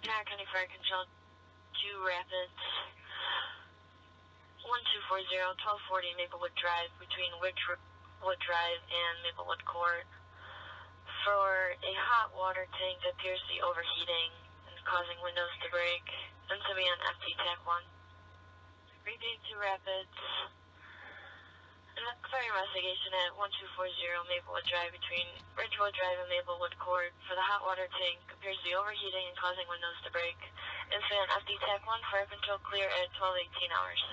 Niagara County Fire Control 2 Rapids 1240, 1240 Maplewood Drive between Ridgewood Drive and Maplewood Court for a hot water tank that appears to be overheating and causing windows to break. And to be on FT TAC 1. Repeat 2 Rapids. Fire investigation at 1240 Maplewood Drive between Ridgewood Drive and Maplewood Court for the hot water tank appears to be overheating and causing windows to break. Incident FD TAC 1, fire control clear at 12:18 hours.